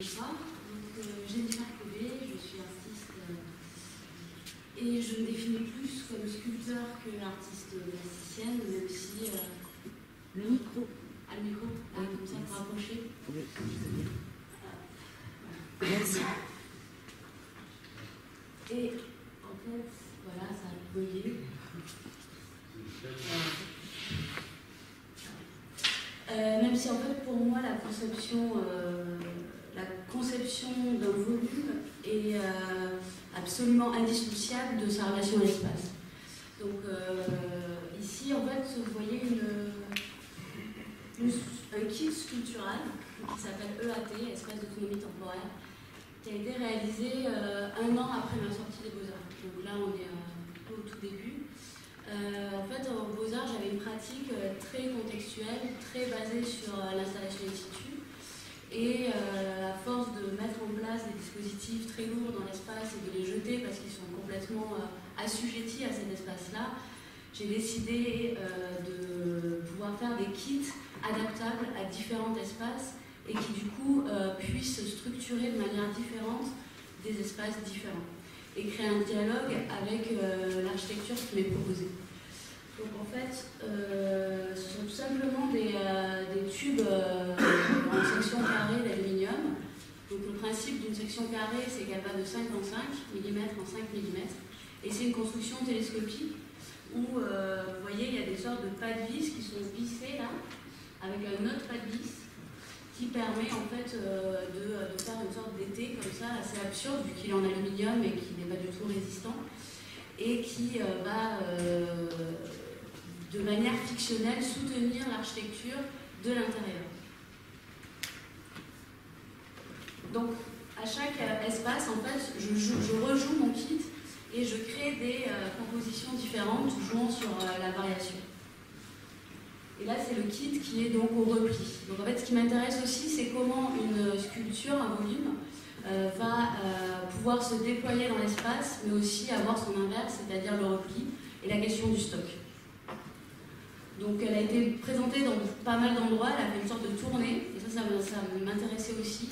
Bonsoir, Jennifer Cobé, je suis artiste et je me définis plus comme sculpteur que artiste plasticienne, même si... Le micro. Ah, le micro, comme ça pour rapprocher. Oui. Merci. Et en fait, voilà, ça a bugué. Même si en fait pour moi la conception d'un volume est absolument indissociable de sa relation à l'espace. Donc ici en fait vous voyez un kit sculptural qui s'appelle EAT, Espace d'autonomie temporaire, qui a été réalisé 1 an après ma sortie des Beaux-Arts. Donc là on est au tout début. En fait, aux Beaux-Arts, j'avais une pratique très contextuelle, très basée sur l'installation in situ. Et à force de mettre en place des dispositifs très lourds dans l'espace et de les jeter parce qu'ils sont complètement assujettis à cet espace-là, j'ai décidé de pouvoir faire des kits adaptables à différents espaces et qui du coup puissent structurer de manière différente des espaces différents et créer un dialogue avec l'architecture qui m'est proposée. Donc en fait, ce sont tout simplement des tubes en section carrée d'aluminium. Donc le principe d'une section carrée, c'est qu'elle va de 5 en 5 mm en 5 mm. Et c'est une construction télescopique où, vous voyez, il y a des sortes de pas de vis qui sont vissés là, avec un autre pas de vis qui permet en fait de faire une sorte d'été comme ça, assez absurde vu qu'il est en aluminium et qu'il n'est pas du tout résistant et qui va de manière fictionnelle soutenir l'architecture de l'intérieur. Donc à chaque espace en fait je rejoue mon kit et je crée des compositions différentes jouant sur la variation. Et là, c'est le kit qui est donc au repli. Donc en fait, ce qui m'intéresse aussi, c'est comment une sculpture, un volume, va pouvoir se déployer dans l'espace, mais aussi avoir son inverse, c'est-à-dire le repli, et la question du stock. Donc elle a été présentée dans pas mal d'endroits, elle a fait une sorte de tournée, et ça m'intéressait aussi,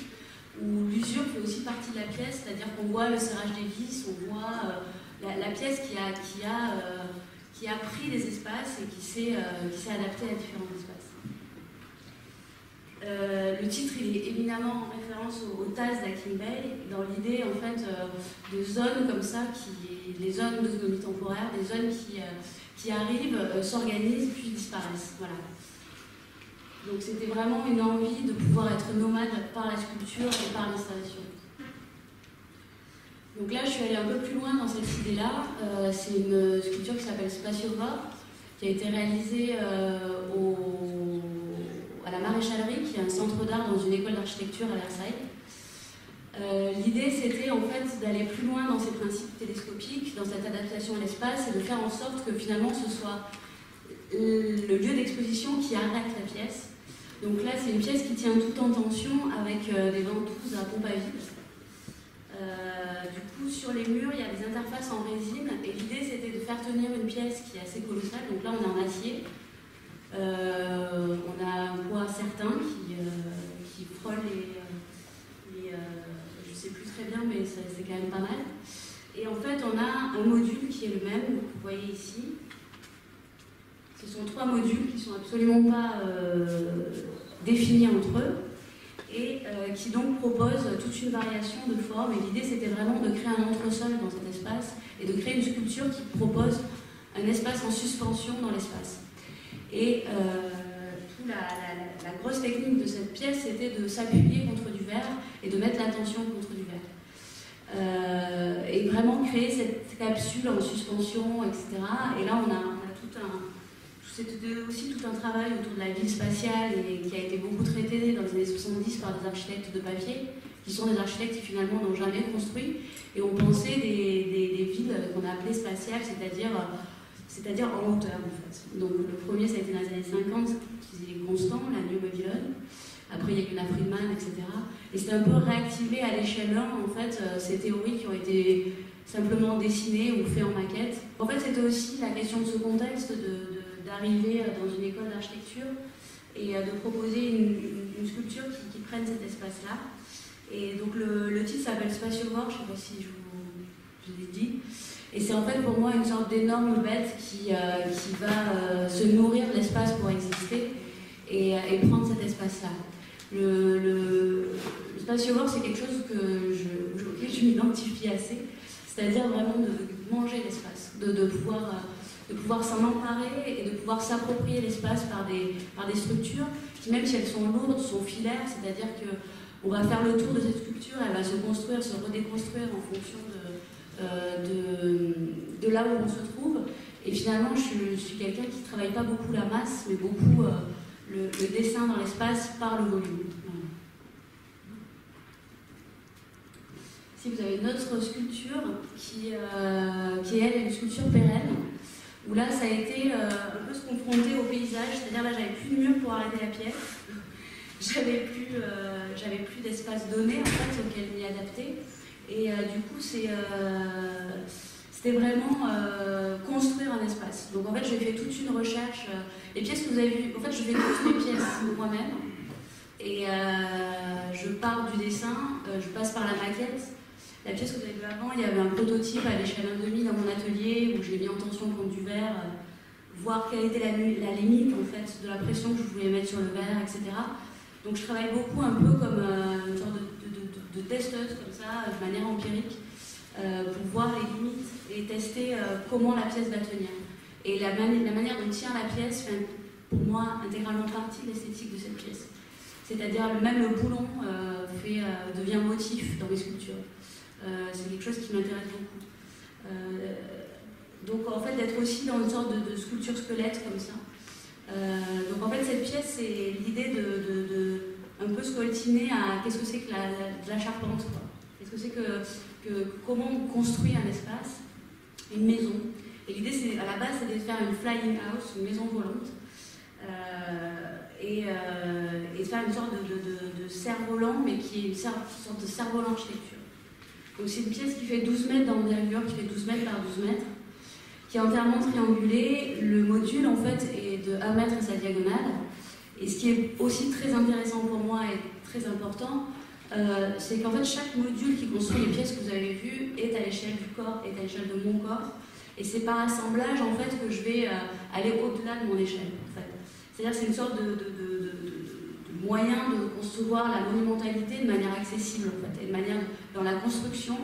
où l'usure fait aussi partie de la pièce, c'est-à-dire qu'on voit le serrage des vis, on voit la pièce qui a pris des espaces et qui s'est adapté à différents espaces. Le titre il est éminemment en référence aux tasses d'Akin Bey, dans l'idée en fait de zones comme ça, les zones d'autonomie temporaire, des zones qui arrivent, s'organisent puis disparaissent. Voilà. Donc c'était vraiment une envie de pouvoir être nomade par la sculpture et par l'installation. Donc là, je suis allée un peu plus loin dans cette idée-là. C'est une sculpture qui s'appelle Spaciova, qui a été réalisée à la Maréchalerie, qui est un centre d'art dans une école d'architecture à Versailles. L'idée, c'était en fait d'aller plus loin dans ces principes télescopiques, dans cette adaptation à l'espace, et de faire en sorte que finalement ce soit le lieu d'exposition qui arrête la pièce. Donc là, c'est une pièce qui tient tout en tension avec des ventouses à pompe à vide. Du coup, sur les murs, il y a des interfaces en résine et l'idée c'était de faire tenir une pièce qui est assez colossale. Donc là, on est en acier. On a un poids certain qui frôle les je sais plus très bien, mais c'est quand même pas mal. Et en fait, on a un module qui est le même, que vous voyez ici. Ce sont 3 modules qui ne sont absolument pas définis entre eux. Et qui donc propose toute une variation de formes. Et l'idée, c'était vraiment de créer un entresol dans cet espace et de créer une sculpture qui propose un espace en suspension dans l'espace. Et la grosse technique de cette pièce, c'était de s'appuyer contre du verre et de mettre la tension contre du verre. Et vraiment créer cette capsule en suspension, etc. Et là, on a c'était aussi tout un travail autour de la ville spatiale et qui a été beaucoup traité dans les années 70 par des architectes de papier, qui sont des architectes qui finalement n'ont jamais construit. Et on pensait des villes qu'on a appelées spatiales, c'est-à-dire en hauteur en fait. Donc le premier, ça a été dans les années 50, qui est Constant, la New Babylon. Après, il y a eu la Friedman, etc. Et c'était un peu réactivé à l'échelle 1, en fait, ces théories qui ont été simplement dessinées ou faites en maquette. En fait, c'était aussi la question de ce contexte d'arriver dans une école d'architecture et de proposer une sculpture qui prenne cet espace-là. Et donc le titre s'appelle Spatiovore, je ne sais pas si je l'ai dit. Et c'est en fait pour moi une sorte d'énorme bête qui va se nourrir de l'espace pour exister et prendre cet espace-là. Le spatiovore, c'est quelque chose auquel je m'identifie assez, c'est-à-dire vraiment de manger l'espace, de pouvoir s'en emparer et de pouvoir s'approprier l'espace par des structures qui, même si elles sont lourdes, sont filaires, c'est-à-dire qu'on va faire le tour de cette sculpture, elle va se construire, se redéconstruire en fonction de là où on se trouve. Et finalement, je suis quelqu'un qui ne travaille pas beaucoup la masse, mais beaucoup le dessin dans l'espace par le volume. Voilà. Ici, vous avez une autre sculpture qui elle, est une sculpture pérenne, où là, ça a été un peu se confronter au paysage, c'est-à-dire là, j'avais plus de mur pour arrêter la pièce, j'avais plus d'espace donné, en fait, auquel m'y adapter, et du coup, c'était vraiment construire un espace. Donc en fait, j'ai fait toute une recherche. Les pièces que vous avez vues, en fait, je fais toutes mes pièces moi-même. Et je pars du dessin, je passe par la maquette. La pièce que vous avez vue avant, il y avait un prototype à l'échelle 1,5 dans mon atelier où je l'ai mis en tension contre du verre, voir quelle était la limite en fait, de la pression que je voulais mettre sur le verre, etc. Donc je travaille beaucoup un peu comme une sorte de testeuse, comme ça, de manière empirique. Pour voir les limites et tester comment la pièce va tenir. Et la manière dont tient la pièce fait pour moi intégralement partie de l'esthétique de cette pièce. C'est-à-dire même le boulon devient motif dans mes sculptures. C'est quelque chose qui m'intéresse beaucoup. Donc en fait d'être aussi dans une sorte de sculpture squelette comme ça. Donc en fait cette pièce c'est l'idée de un peu scoltiner à qu'est-ce que c'est que de la charpente, quoi. Qu'est-ce que c'est que comment on construit un espace, une maison. Et l'idée, à la base, c'est de faire une flying house, une maison volante, et de faire une sorte de cerf-volant, mais qui est une sorte de cerf-volant architecture. Donc c'est une pièce qui fait 12 mètres d'envergure, qui fait 12 mètres par 12 mètres, qui est entièrement triangulée. Le module, en fait, est de 1 mètre à sa diagonale. Et ce qui est aussi très intéressant pour moi et très important, c'est qu'en fait chaque module qui construit les pièces que vous avez vues est à l'échelle du corps, est à l'échelle de mon corps, et c'est par assemblage en fait que je vais aller au-delà de mon échelle. En fait. C'est-à-dire que c'est une sorte de moyen de concevoir la monumentalité de manière accessible en fait, et de manière dans la construction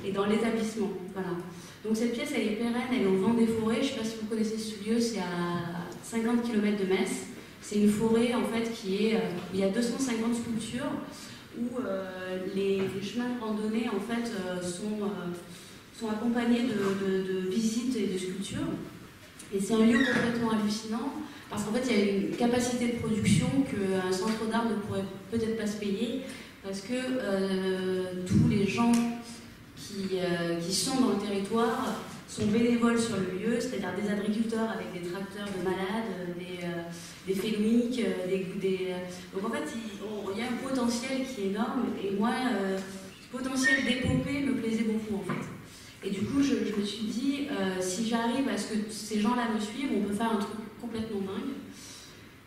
et dans l'établissement. Voilà. Donc cette pièce elle est pérenne, elle est au vent des forêts. Je ne sais pas si vous connaissez ce lieu, c'est à 50 km de Metz. C'est une forêt en fait qui est, il y a 250 sculptures où les chemins de randonnée en fait sont accompagnés de visites et de sculptures. Et c'est un lieu complètement hallucinant parce qu'en fait il y a une capacité de production qu'un centre d'art ne pourrait peut-être pas se payer parce que tous les gens qui sont dans le territoire sont bénévoles sur le lieu, c'est-à-dire des agriculteurs avec des tracteurs de malades, des fémiques, donc en fait il y a un potentiel qui est énorme et moi ce potentiel d'épopée me plaisait beaucoup en fait. Et du coup je me suis dit si j'arrive à ce que ces gens-là me suivent, on peut faire un truc complètement dingue.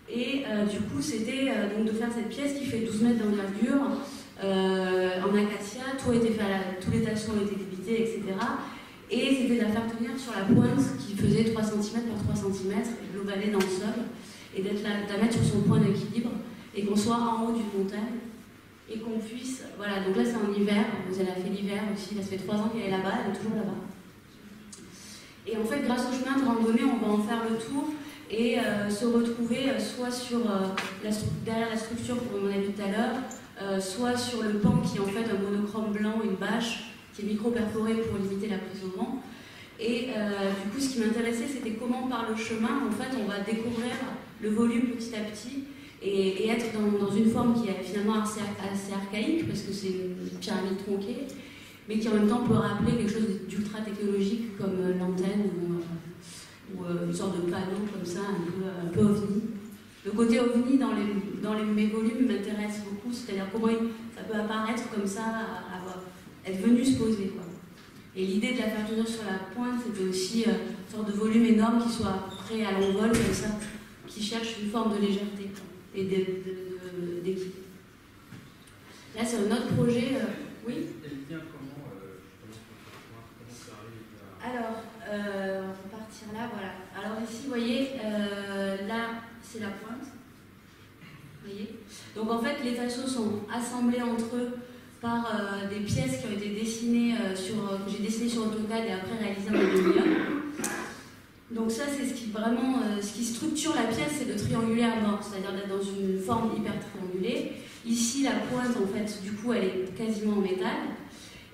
Et du coup c'était donc de faire cette pièce qui fait 12 mètres d'envergure en acacia, tous les tachons étaient débités, etc. Et c'était de la faire tenir sur la pointe qui faisait 3 cm par 3 cm et de l'ovaler dans le sol et de la mettre sur son point d'équilibre et qu'on soit en haut d'une montagne et qu'on puisse... Voilà, donc là c'est en hiver, elle a fait l'hiver aussi, ça fait 3 ans qu'elle est là-bas, elle est toujours là-bas. Et en fait, grâce au chemin de randonnée, on va en faire le tour et se retrouver soit derrière la structure comme on a vu tout à l'heure, soit sur le pan qui est en fait un monochrome blanc, une bâche, qui est micro-perforée pour limiter la prise au vent. Et du coup, ce qui m'intéressait, c'était comment par le chemin, en fait, on va découvrir le volume petit à petit et être dans une forme qui est finalement assez archaïque, parce que c'est une pyramide tronquée, mais qui en même temps peut rappeler quelque chose d'ultra technologique comme l'antenne ou une sorte de panneau comme ça, un peu ovni. Le côté ovni dans mes volumes m'intéresse beaucoup, c'est-à-dire comment ça peut apparaître comme ça, être venu se poser, quoi. Et l'idée de la faire tenir sur la pointe, c'était aussi une sorte de volume énorme qui soit prêt à l'envol, comme ça, qui cherche une forme de légèreté quoi, et d'équilibre. Là, c'est un autre projet. Oui. Elle vient comment ça arrive à... Alors, on va partir là, voilà. Alors ici, vous voyez, là, c'est la pointe. Vous voyez. Donc en fait, les tasseaux sont assemblés entre eux par des pièces qui ont été dessinées que j'ai dessinées sur AutoCAD et après réalisées en aluminium. Donc ça, c'est ce qui structure la pièce, c'est de trianguler à mort, c'est-à-dire d'être dans une forme hyper triangulée. Ici, la pointe, en fait, du coup, elle est quasiment en métal.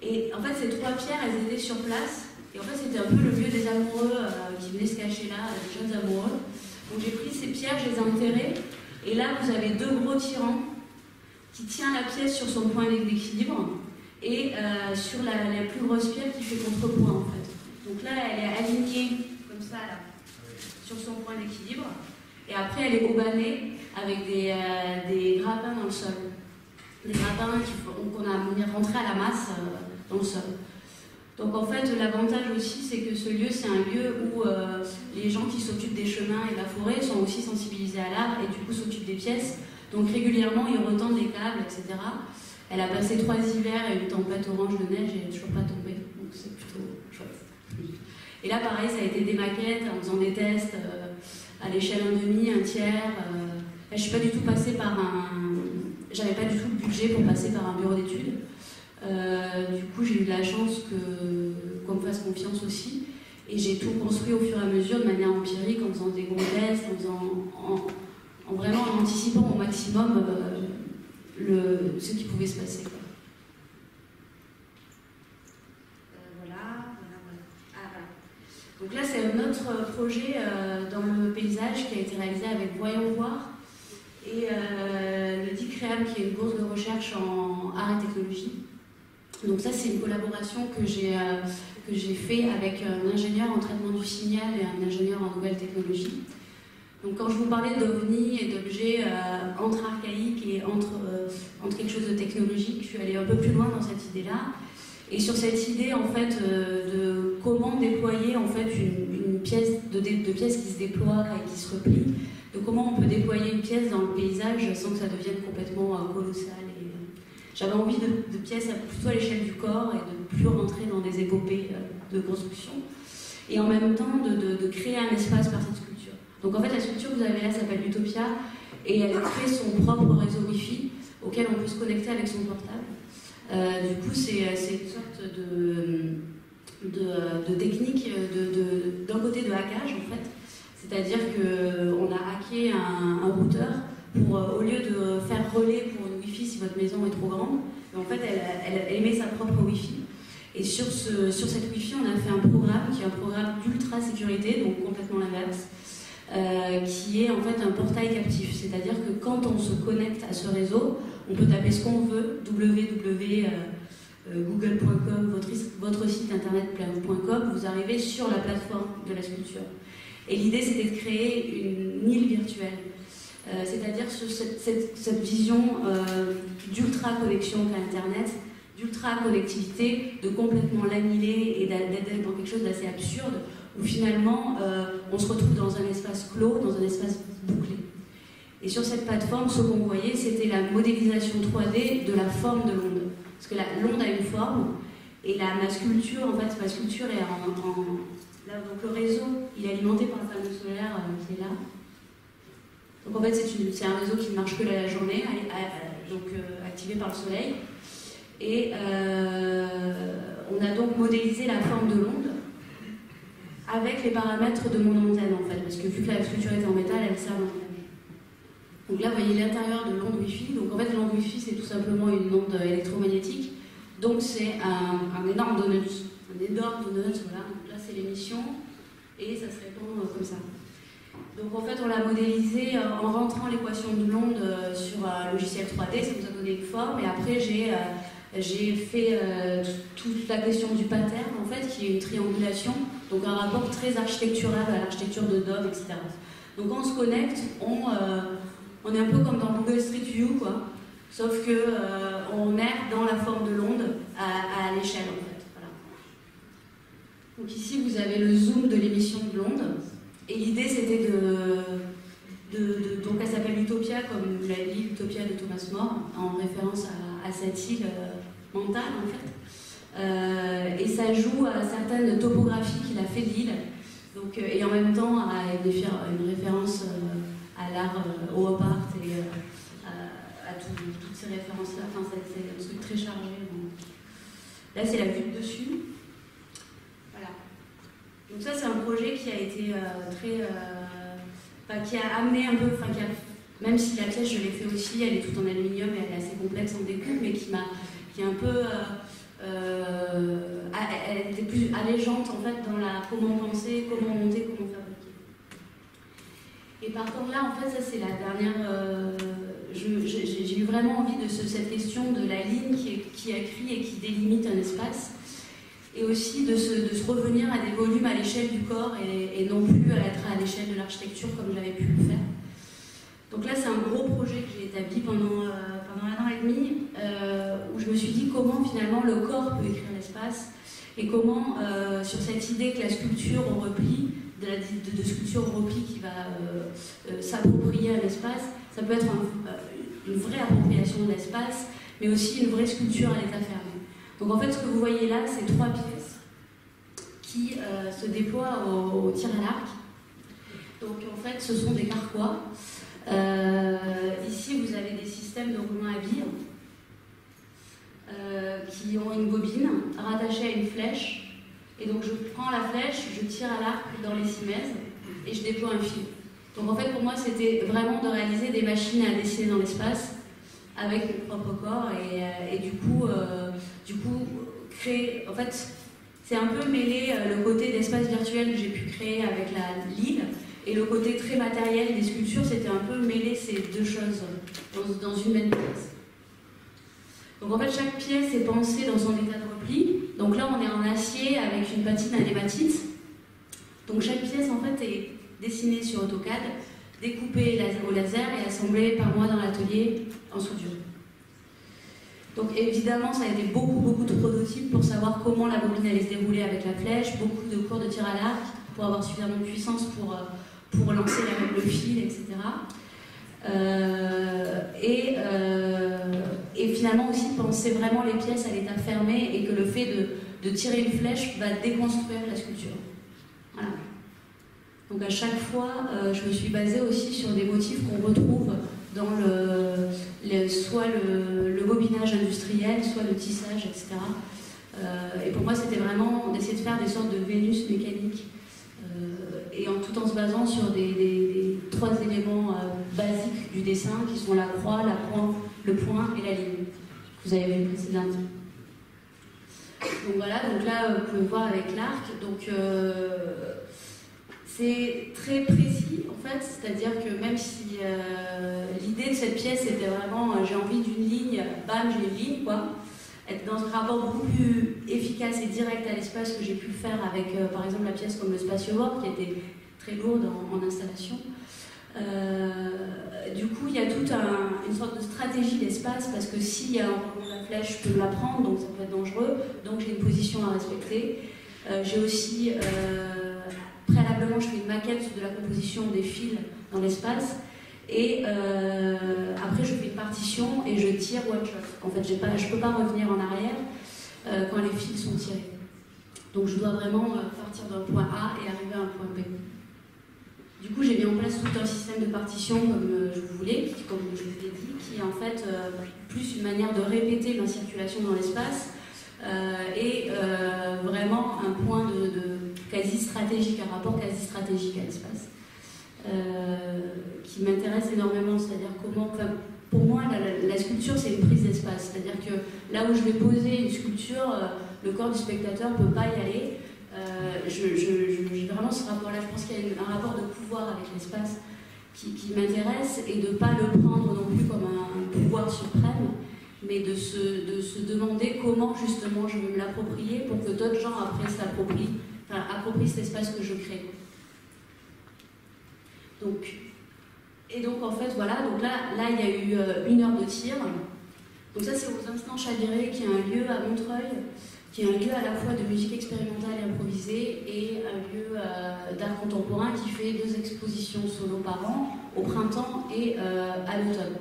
Et en fait, ces trois pierres, elles étaient sur place. Et en fait, c'était un peu le lieu des amoureux qui venaient se cacher là, des jeunes amoureux. Donc j'ai pris ces pierres, je les ai enterrées. Et là, vous avez deux gros tirants qui tient la pièce sur son point d'équilibre et sur la plus grosse pierre qui fait contrepoint, en fait. Donc là, elle est alignée comme ça, là, sur son point d'équilibre. Et après, elle est aubanée avec des grappins dans le sol. Des grappins qu'on a mis rentrer à la masse dans le sol. Donc en fait, l'avantage aussi, c'est que ce lieu, c'est un lieu où les gens qui s'occupent des chemins et de la forêt sont aussi sensibilisés à l'art et du coup s'occupent des pièces. Donc régulièrement, ils retendent les câbles, etc. Elle a passé 3 hivers et une tempête orange de neige et elle n'est toujours pas tombée. Donc c'est plutôt chouette. Et là, pareil, ça a été des maquettes en faisant des tests à l'échelle 1/2, 1 tiers. Je ne suis pas du tout passée par j'avais pas du tout le budget pour passer par un bureau d'études. Du coup, j'ai eu de la chance qu'on me fasse confiance aussi. Et j'ai tout construit au fur et à mesure de manière empirique, en faisant des gros tests, en vraiment en anticipant au maximum ce qui pouvait se passer. Voilà. Ah, voilà. Donc là, c'est un autre projet dans le paysage qui a été réalisé avec Voyons Voir et le DICREAM, qui est une bourse de recherche en art et technologie. Donc ça, c'est une collaboration que j'ai fait avec un ingénieur en traitement du signal et un ingénieur en nouvelles technologies. Donc quand je vous parlais d'OVNI et d'objets entre archaïques et entre quelque chose de technologique, je suis allée un peu plus loin dans cette idée-là. Et sur cette idée, en fait, de comment déployer en fait une pièce, de pièces qui se déploient et qui se replient, de comment on peut déployer une pièce dans le paysage sans que ça devienne complètement colossal. J'avais envie de pièces plutôt à l'échelle du corps et de ne plus rentrer dans des épopées de construction. Et en même temps, de créer un espace par cette sculpture. Donc en fait, la sculpture que vous avez là s'appelle Utopia et elle crée son propre réseau Wi-Fi auquel on peut se connecter avec son portable. Du coup, c'est une sorte de technique d'un côté de hackage en fait. C'est-à-dire qu'on a hacké un routeur pour, au lieu de faire relais pour une Wi-Fi si votre maison est trop grande, en fait, elle émet sa propre Wi-Fi. Et sur cette Wi-Fi, on a fait un programme qui est un programme d'ultra sécurité, donc complètement l'inverse, qui est en fait un portail captif. C'est-à-dire que quand on se connecte à ce réseau, on peut taper ce qu'on veut, www.google.com, votre site internet.com, vous arrivez sur la plateforme de la sculpture. Et l'idée, c'était de créer une île virtuelle. C'est-à-dire cette vision d'ultra-connexion qu'a Internet, d'ultra-connectivité, de complètement l'annihiler et d'être dans quelque chose d'assez absurde, où finalement on se retrouve dans un espace clos, dans un espace bouclé. Et sur cette plateforme, ce qu'on voyait, c'était la modélisation 3D de la forme de l'onde. Parce que l'onde a une forme, et ma sculpture est là, donc le réseau, il est alimenté par le panneau solaire qui est là. Donc en fait, c'est un réseau qui ne marche que la journée, activé par le soleil. Et on a donc modélisé la forme de l'onde avec les paramètres de mon antenne, en fait, parce que vu que la sculpture était en métal, elle sert d'antenne. Donc là, vous voyez l'intérieur de l'onde Wi-Fi. Donc en fait, l'onde Wi-Fi, c'est tout simplement une onde électromagnétique. Donc c'est un énorme donut. Voilà. Donc là, c'est l'émission et ça se répand comme ça. Donc en fait, on l'a modélisé en rentrant l'équation de l'onde sur un logiciel 3D, ça nous a donné une forme. Et après, j'ai fait toute la question du pattern, en fait, qui est une triangulation, donc un rapport très architectural à l'architecture de Dom, etc. Donc quand on se connecte, on est un peu comme dans Google Street View, quoi. Sauf que on est dans la forme de l'onde à l'échelle, en fait. Voilà. Donc ici, vous avez le zoom de l'émission de l'onde. Et l'idée, c'était donc elle s'appelle Utopia, Utopia comme l'île Utopia de Thomas More, en référence à cette île mentale en fait. Et ça joue à certaines topographies qu'il a fait de l'île, et en même temps à une référence à l'art au op art et à toutes ces références-là. Enfin, c'est un truc très chargé. Donc. Là, c'est la vue de dessus. Voilà. Donc ça, c'est un projet qui a été qui a amené un peu, même si la pièce, je l'ai fait aussi, elle est toute en aluminium et elle est assez complexe en découpe, mais qui est un peu... elle était plus allégeante, en fait, dans la comment penser, comment monter, comment fabriquer. Et partant de là, en fait, ça, c'est la dernière... j'ai eu vraiment envie de cette question de la ligne qui écrit et qui délimite un espace, et aussi de se revenir à des volumes à l'échelle du corps et non plus à être à l'échelle de l'architecture comme j'avais pu le faire. Donc là, c'est un gros projet que j'ai établi pendant 1 an et demi, où je me suis dit comment finalement le corps peut écrire l'espace, et comment, sur cette idée que la sculpture au repli, de sculpture au repli qui va s'approprier à l'espace, ça peut être une vraie appropriation de l'espace, mais aussi une vraie sculpture à l'état fermé. Donc en fait, ce que vous voyez là, c'est 3 pièces qui se déploient au tir à l'arc. Donc en fait, ce sont des carquois. Ici, vous avez des systèmes de roulement à billes qui ont une bobine rattachée à une flèche. Et donc je prends la flèche, je tire à l'arc dans les simèses et je déploie un fil. Donc en fait, pour moi, c'était vraiment de réaliser des machines à dessiner dans l'espace avec mon propre corps et du coup créer... En fait, c'est un peu mêler le côté d'espace virtuel que j'ai pu créer avec l'île et le côté très matériel des sculptures, c'était un peu mêler ces deux choses dans une même pièce. Donc en fait, chaque pièce est pensée dans son état de repli. Donc là, on est en acier avec une patine à l'hématite. Donc chaque pièce, en fait, est dessinée sur AutoCAD, découpée au laser et assemblée par moi dans l'atelier en soudure. Donc évidemment, ça a été beaucoup de prototypes pour savoir comment la bobine allait se dérouler avec la flèche, beaucoup de cours de tir à l'arc pour avoir suffisamment de puissance pour lancer le fil, etc. Et finalement aussi penser vraiment les pièces à l'état fermé et que le fait de tirer une flèche va déconstruire la sculpture. Voilà. Donc à chaque fois, je me suis basée aussi sur des motifs qu'on retrouve dans soit le bobinage industriel, soit le tissage, etc. Et pour moi, c'était vraiment d'essayer de faire des sortes de Vénus mécaniques, et tout en se basant sur des 3 éléments basiques du dessin, qui sont la croix, le point et la ligne. Vous avez vu précédemment. Donc voilà, donc là, vous pouvez voir avec l'arc. Donc c'est très précis, en fait, c'est-à-dire que même si l'idée de cette pièce était vraiment j'ai envie d'une ligne, bam, j'ai une ligne, quoi. Être dans un rapport beaucoup plus efficace et direct à l'espace que j'ai pu le faire avec, par exemple, la pièce comme le Spatiowork, qui était très lourde en installation. Du coup, il y a toute une sorte de stratégie d'espace, parce que s'il y a un rebond de la flèche, je peux la prendre, donc ça peut être dangereux, donc j'ai une position à respecter. J'ai aussi, préalablement, je fais une maquette de la composition des fils dans l'espace. Et après, je fais une partition et je tire one shot. En fait, je ne peux pas revenir en arrière quand les fils sont tirés. Donc, je dois vraiment partir d'un point A et arriver à un point B. Du coup, j'ai mis en place tout un système de partition comme je voulais, comme je vous l'ai dit, qui est en fait plus une manière de répéter ma circulation dans l'espace et vraiment un point de quasi stratégique, un rapport quasi stratégique à l'espace. Qui m'intéresse énormément, c'est-à-dire comment, pour moi, la sculpture, c'est une prise d'espace, c'est-à-dire que là où je vais poser une sculpture, le corps du spectateur ne peut pas y aller. J'ai vraiment ce rapport-là, je pense qu'il y a un rapport de pouvoir avec l'espace qui m'intéresse, et de ne pas le prendre non plus comme un pouvoir suprême, mais de se demander comment justement je vais me l'approprier pour que d'autres gens après approprient cet espace que je crée. Donc en fait voilà, donc là il y a eu 1 heure de tir. Donc ça c'est aux Instants Chaviré, qui est un lieu à Montreuil qui est un lieu à la fois de musique expérimentale et improvisée et un lieu d'art contemporain qui fait 2 expositions solo par an, au printemps et à l'automne.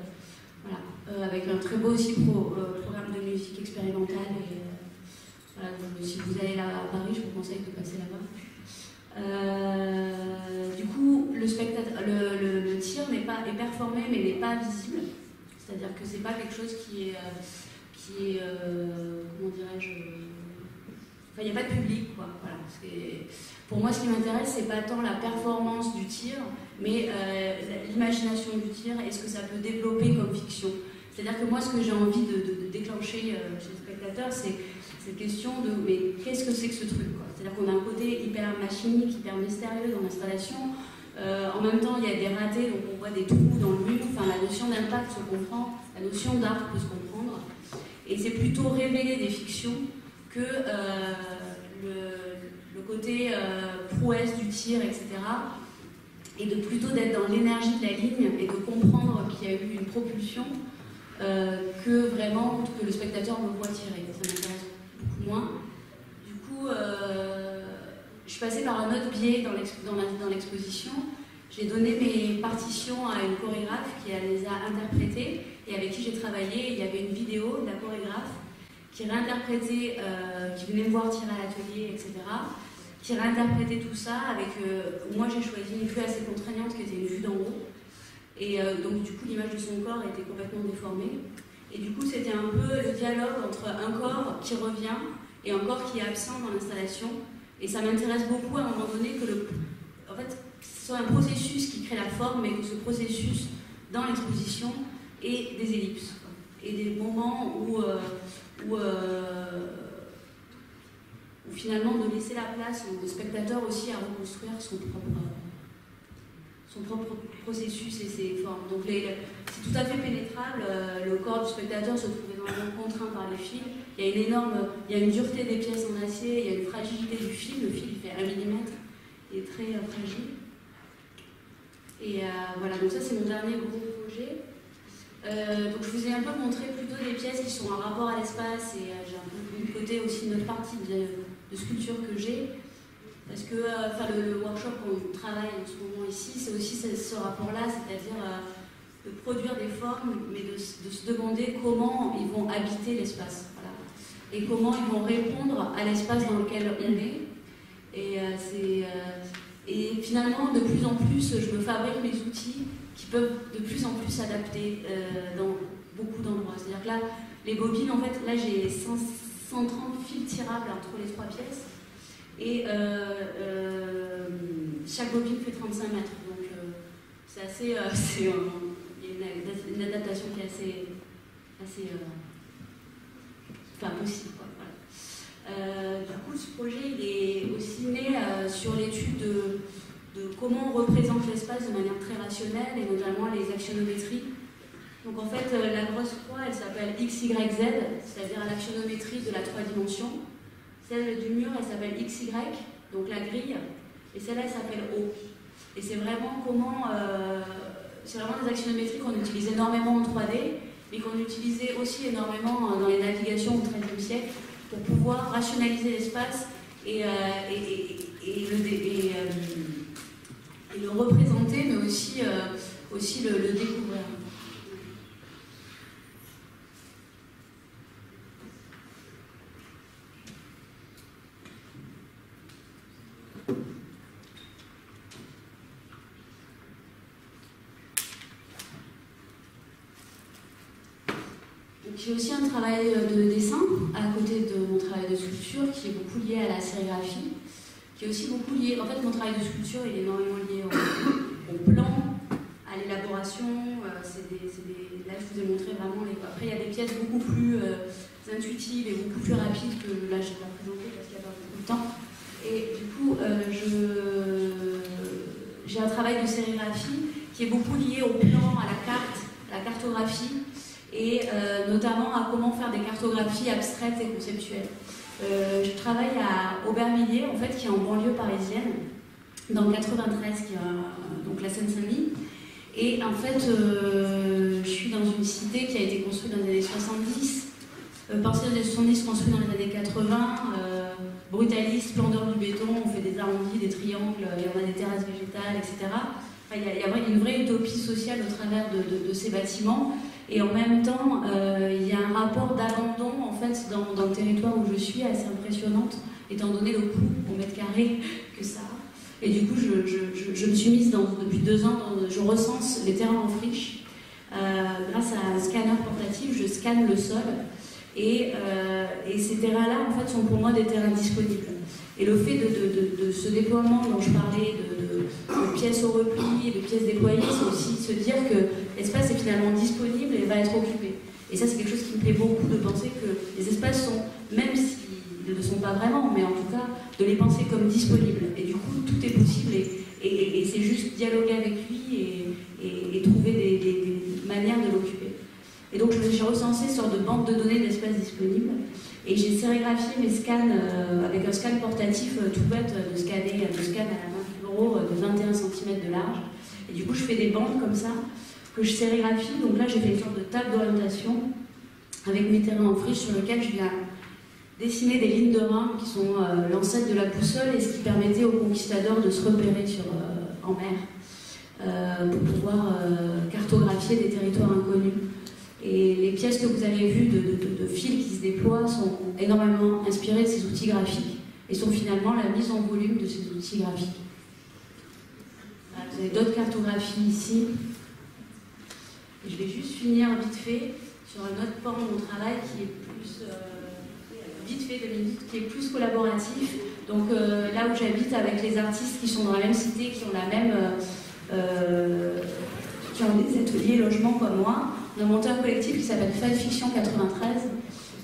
Voilà. Avec un très beau aussi programme de musique expérimentale. Et, voilà, donc, si vous allez là à Paris, je vous conseille de passer là-bas. Du coup, le tir est performé mais n'est pas visible. C'est-à-dire que c'est pas quelque chose qui est comment dirais-je, enfin, il n'y a pas de public, quoi. Voilà. Pour moi, ce qui m'intéresse, c'est pas tant la performance du tir, mais l'imagination du tir et ce que ça peut développer comme fiction. C'est-à-dire que moi, ce que j'ai envie de déclencher chez le spectateur, c'est cette question de mais qu'est-ce que c'est que ce truc, quoi. C'est-à-dire qu'on a un côté hyper machinique, hyper mystérieux dans l'installation. En même temps, il y a des ratés, donc on voit des trous dans le mur. Enfin, la notion d'impact se comprend, la notion d'art peut se comprendre. Et c'est plutôt révéler des fictions que le côté prouesse du tir, etc. Et de plutôt d'être dans l'énergie de la ligne et de comprendre qu'il y a eu une propulsion que vraiment que le spectateur me voit tirer. Ça m'intéresse beaucoup moins. Du coup, je suis passée par un autre biais dans l'exposition. J'ai donné mes partitions à une chorégraphe qui les a interprétées et avec qui j'ai travaillé. Il y avait une vidéo de la chorégraphe qui réinterprétait, qui venait me voir tirer à l'atelier, etc., qui réinterprétait tout ça avec... moi, j'ai choisi une vue assez contraignante qui était une vue d'en haut. Et donc, du coup, l'image de son corps était complètement déformée. Et du coup, c'était un peu le dialogue entre un corps qui revient et un corps qui est absent dans l'installation. Et ça m'intéresse beaucoup à un moment donné que en fait, ce soit un processus qui crée la forme, mais que ce processus, dans l'exposition, ait des ellipses, quoi. Et des moments où finalement, de laisser la place au spectateur aussi à reconstruire son propre processus et ses formes. Donc c'est tout à fait pénétrable. Le corps du spectateur se trouve énormément contraint par les fils. Il y a une dureté des pièces en acier, il y a une fragilité du fil. Le fil il fait 1 mm, il est très fragile. Et voilà, donc ça c'est mon dernier gros projet. Donc je vous ai un peu montré plutôt des pièces qui sont en rapport à l'espace et j'ai un peu mis de côté aussi une autre partie de sculpture que j'ai. Parce que le workshop qu'on travaille en ce moment ici, c'est aussi ce rapport-là, c'est-à-dire de produire des formes, mais de se demander comment ils vont habiter l'espace. Voilà. Et comment ils vont répondre à l'espace dans lequel on est. Et finalement, de plus en plus, je me fabrique mes outils qui peuvent de plus en plus s'adapter dans beaucoup d'endroits. C'est-à-dire que là, les bobines, en fait, là j'ai 130 fils tirables entre les 3 pièces. Et chaque bobine fait 35 mètres. Donc c'est assez... il y a une adaptation qui est assez possible, quoi. Voilà. Du coup, ce projet il est aussi né sur l'étude de comment on représente l'espace de manière très rationnelle et notamment les actionnométries. Donc en fait, la grosse croix, elle s'appelle XYZ, c'est-à-dire l'actionnométrie de la 3 dimensions. Celle du mur, elle s'appelle XY, donc la grille, et celle-là, elle s'appelle O. Et c'est vraiment c'est vraiment des actionnométries qu'on utilise énormément en 3D, mais qu'on utilisait aussi énormément dans les navigations au XIIIe siècle pour pouvoir rationaliser l'espace et le représenter, mais aussi le découvrir. J'ai aussi un travail de dessin à côté de mon travail de sculpture qui est beaucoup lié à la sérigraphie, qui est aussi beaucoup lié. En fait, mon travail de sculpture il est énormément lié au plan, à l'élaboration. Là, je vous ai montré vraiment les. Après, il y a des pièces beaucoup plus intuitives et beaucoup plus rapides que là, je vais pas présenter parce qu'il n'y a pas beaucoup de temps. Et du coup, j'ai un travail de sérigraphie qui est beaucoup lié au plan, à la cartographie. Et notamment à comment faire des cartographies abstraites et conceptuelles. Je travaille à Aubervilliers, en fait, qui est en banlieue parisienne, dans le 93, qui est donc la Seine-Saint-Denis. Et en fait, je suis dans une cité qui a été construite dans les années 70 Pensez aux années 70, construit dans les années 80, brutaliste, splendeur du béton, on fait des arrondis, des triangles, il y en a des terrasses végétales, etc. Enfin, il y a une vraie utopie sociale au travers de ces bâtiments. Et en même temps, il y a un rapport d'abandon en fait, dans le territoire où je suis assez impressionnante, étant donné le coût au mètre carré que ça a. Et du coup, je me suis mise depuis 2 ans, je recense les terrains en friche. Grâce à un scanner portatif, je scanne le sol. Et ces terrains-là, en fait, sont pour moi des terrains disponibles. Et le fait de ce déploiement dont je parlais, de pièces au repli et de pièces déployées, c'est aussi se dire que l'espace est finalement disponible et va être occupé. Et ça, c'est quelque chose qui me plaît beaucoup, de penser que les espaces sont, même s'ils ne le sont pas vraiment, mais en tout cas, de les penser comme disponibles. Et du coup, tout est possible et c'est juste dialoguer avec lui et trouver des manières de l'occuper. Et donc, j'ai recensé une sorte de banque de données d'espaces disponibles. Et j'ai sérigraphié mes scans avec un scan portatif tout bête de scan à la main fluoro de 21 cm de large. Et du coup, je fais des bandes comme ça que je sérigraphie. Donc là, j'ai fait une sorte de table d'orientation avec mes terrains en friche sur lequel je viens dessiner des lignes de Rhin qui sont l'ancêtre de la boussole et ce qui permettait aux conquistadors de se repérer en mer pour pouvoir cartographier des territoires inconnus. Et les pièces que vous avez vues de fils qui se déploient sont énormément inspirées de ces outils graphiques et sont finalement la mise en volume de ces outils graphiques. Voilà, vous avez d'autres cartographies ici. Et je vais juste finir vite fait sur un autre pan de mon travail qui est plus, vite fait 2 minutes, qui est plus collaboratif. Donc là où j'habite avec les artistes qui sont dans la même cité, qui ont la même... qui ont des ateliers logements comme moi, on a monté un collectif qui s'appelle Fiction 93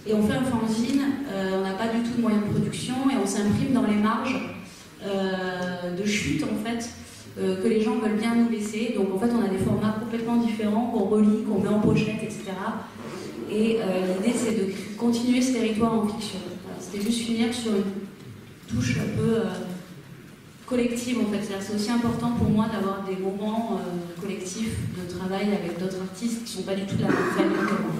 et on fait un fanzine, on n'a pas du tout de moyens de production et on s'imprime dans les marges de chute en fait que les gens veulent bien nous laisser. Donc en fait on a des formats complètement différents qu'on relie, qu'on met en pochette, etc. Et l'idée c'est de continuer ce territoire en fiction. Voilà, c'était juste finir sur une touche un peu collective en fait. C'est aussi important pour moi d'avoir des moments collectifs de travail avec d'autres artistes qui ne sont pas du tout de la même famille que moi.